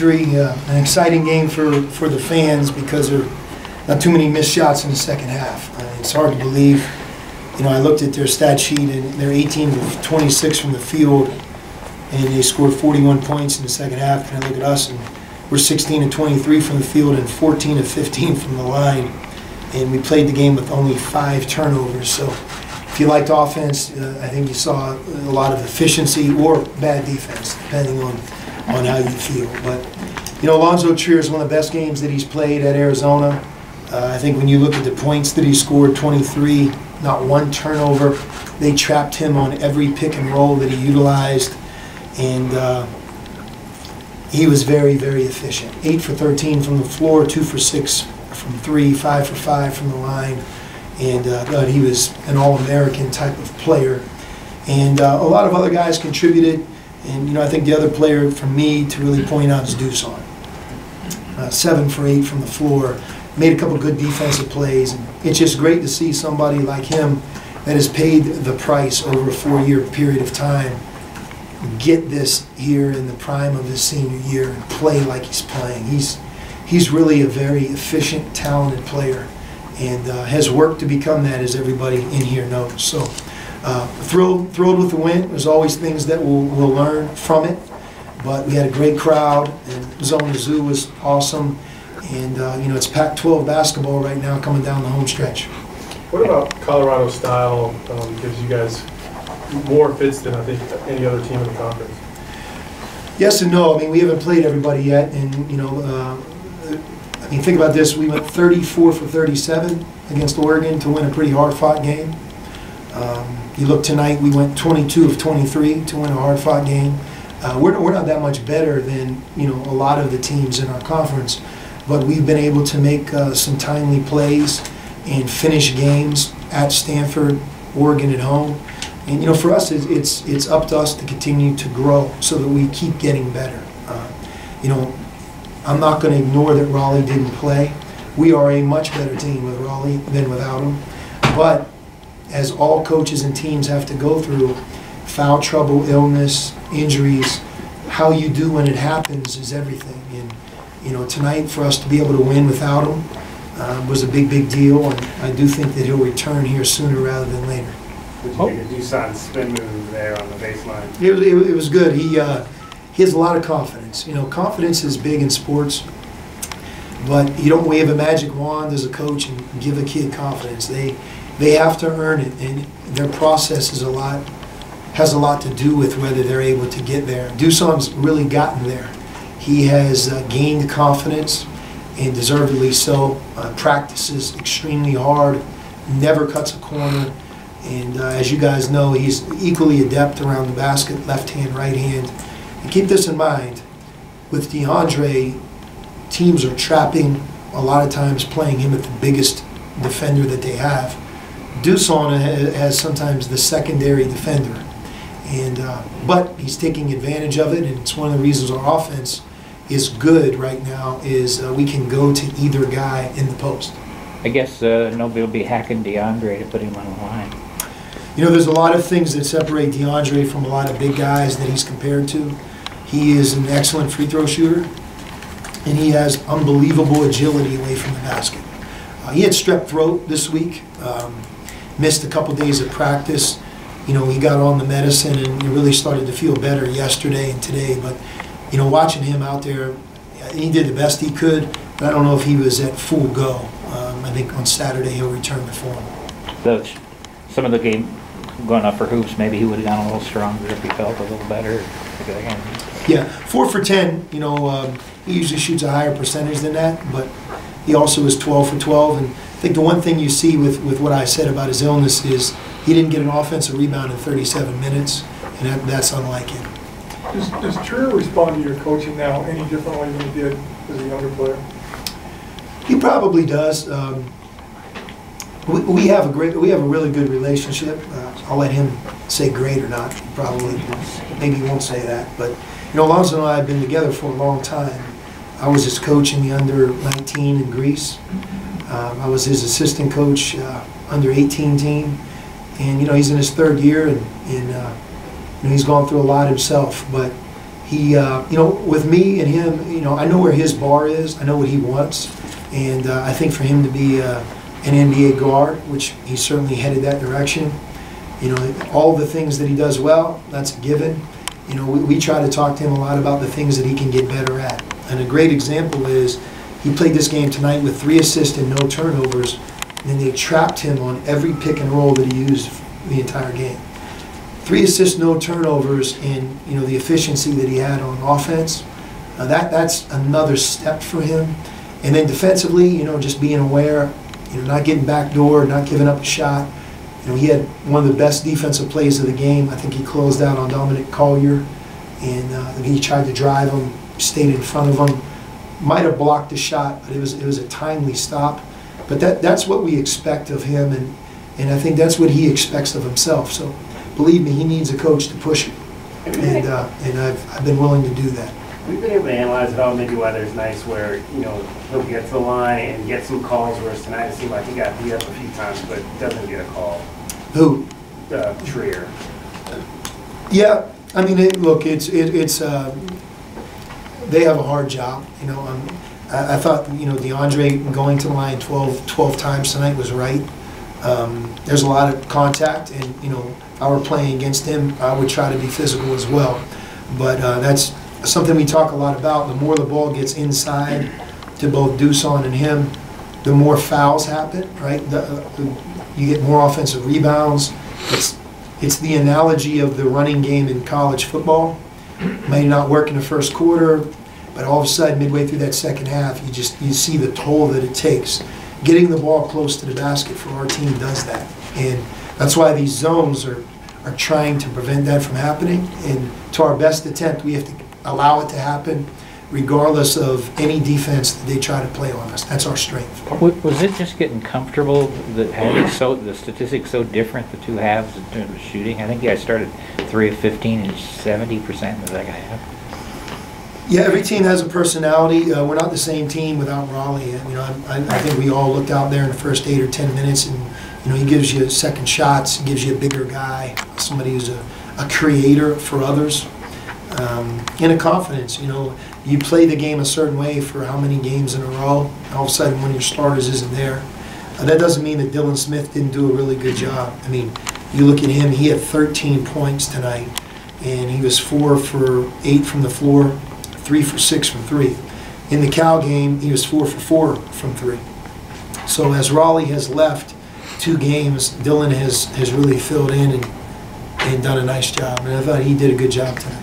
An exciting game for the fans because there are not too many missed shots in the second half. It's hard to believe. You know, I looked at their stat sheet and they're 18 of 26 from the field, and they scored 41 points in the second half. And I look at us and we're 16 of 23 from the field and 14 of 15 from the line. And we played the game with only 5 turnovers. So if you liked offense, I think you saw a lot of efficiency or bad defense, depending on how you feel. But, you know, Alonzo Trier is one of the best games that he's played at Arizona. I think when you look at the points that he scored, 23, not one turnover. They trapped him on every pick and roll that he utilized. And he was very, very efficient. 8 for 13 from the floor, 2 for 6 from 3, 5 for 5 from the line. And God, he was an All-American type of player. And a lot of other guys contributed. And, you know, I think the other player for me to really point out is Dusan. 7 for 8 from the floor. Made a couple good defensive plays. And it's just great to see somebody like him that has paid the price over a 4-year period of time get this here in the prime of his senior year and play like he's playing. He's really a very efficient, talented player, and has worked to become that, as everybody in here knows. So thrilled with the win. There's always things that we'll learn from it, but we had a great crowd, and Zone Zoo was awesome. And you know, it's Pac-12 basketball right now coming down the home stretch. What about Colorado style gives you guys more fits than I think any other team in the conference? Yes and no. I mean, we haven't played everybody yet, and you know, I mean, think about this. We went 34 for 37 against Oregon to win a pretty hard-fought game. You look tonight, we went 22 of 23 to win a hard-fought game. We're not that much better than, you know, a lot of the teams in our conference, but we've been able to make some timely plays and finish games at Stanford, Oregon at home. And, you know, for us, it's up to us to continue to grow so that we keep getting better. You know, I'm not going to ignore that Raleigh didn't play. We are a much better team with Raleigh than without them. But as all coaches and teams have to go through, foul trouble, illness, injuries, how you do when it happens is everything. And, you know, tonight for us to be able to win without him was a big, big deal. And I do think that he'll return here sooner rather than later. Did you think a Dusan spin move there on the baseline? It was good. He has a lot of confidence. You know, confidence is big in sports, but you don't wave a magic wand as a coach and give a kid confidence. They have to earn it, and their process has a lot to do with whether they're able to get there. Dusan's really gotten there. He has gained confidence, and deservedly so. Practices extremely hard, never cuts a corner. And as you guys know, he's equally adept around the basket, left hand, right hand. And keep this in mind, with DeAndre, teams are trapping, a lot of times playing him at the biggest defender that they have. Dusan has sometimes the secondary defender. And but he's taking advantage of it, and it's one of the reasons our offense is good right now is we can go to either guy in the post. I guess nobody will be hacking DeAndre to put him on the line. You know, there's a lot of things that separate DeAndre from a lot of big guys that he's compared to. He is an excellent free throw shooter, and he has unbelievable agility away from the basket. He had strep throat this week, missed a couple days of practice. You know, he got on the medicine and he really started to feel better yesterday and today. But, you know, watching him out there, he did the best he could, but I don't know if he was at full go. I think on Saturday he'll return to form. Some of the game going up for hoops, maybe he would have gone a little stronger if he felt a little better. Yeah, 4 for 10. You know, he usually shoots a higher percentage than that, but he also is 12 for 12. And I think the one thing you see with what I said about his illness is he didn't get an offensive rebound in 37 minutes, and that's unlike him. Does Trier respond to your coaching now any differently than he did as a younger player? He probably does. We have a really good relationship. I'll let him say great or not. Maybe he won't say that. But you know, Alonzo and I have been together for a long time. I was his coach in the under-19 in Greece. I was his assistant coach under-18 team, and you know, he's in his 3rd year, and you know, he's gone through a lot himself. But He, you know, with me and him, you know, I know where his bar is. I know what he wants. And I think for him to be an NBA guard, which he certainly headed that direction, you know, all the things that he does well, that's a given. You know, we try to talk to him a lot about the things that he can get better at. And a great example is he played this game tonight with 3 assists and no turnovers, and they trapped him on every pick and roll that he used the entire game. 3 assists, no turnovers, and you know the efficiency that he had on offense. That's another step for him. And then defensively, you know, just being aware, you know, not getting backdoored, not giving up a shot. You know, he had one of the best defensive plays of the game. I think he closed out on Dominic Collier, and he tried to drive him, stayed in front of him. Might have blocked the shot, but it was a timely stop. But that's what we expect of him, and I think that's what he expects of himself. So believe me, he needs a coach to push him, and I've been willing to do that. We've been able to analyze it all, maybe weather's nice, where, you know, he'll get to the line and get some calls, whereas tonight it seemed like he got beat up a few times, but doesn't get a call. Who? Trier. Yeah, I mean, look, it's they have a hard job. You know, I thought, you know, DeAndre going to the line 12 times tonight was right. There's a lot of contact, and you know, if I were playing against him, I would try to be physical as well. But that's something we talk a lot about. The more the ball gets inside to both Dusan and him, the more fouls happen, right? You get more offensive rebounds. It's the analogy of the running game in college football. May not work in the first quarter, but all of a sudden, midway through that second half, you see the toll that it takes. Getting the ball close to the basket for our team does that, and that's why these zones are trying to prevent that from happening. And to our best attempt, we have to allow it to happen, regardless of any defense that they try to play on us. That's our strength. Was it just getting comfortable that having the statistics so different, the two halves in terms of shooting? I think you guys started 3 of 15 and 70% in the second half. Yeah, every team has a personality. We're not the same team without Raleigh. You know, I think we all looked out there in the first 8 or 10 minutes, and you know, he gives you second shots, he gives you a bigger guy, somebody who's a creator for others. And a confidence, you know, you play the game a certain way for how many games in a row, all of a sudden when your starters isn't there. That doesn't mean that Dylan Smith didn't do a really good job. I mean, you look at him, he had 13 points tonight, and he was 4 for 8 from the floor, 3 for 6 from 3. In the Cal game, he was 4 for 4 from 3. So as Raleigh has left 2 games, Dylan has really filled in and done a nice job, and I thought he did a good job tonight.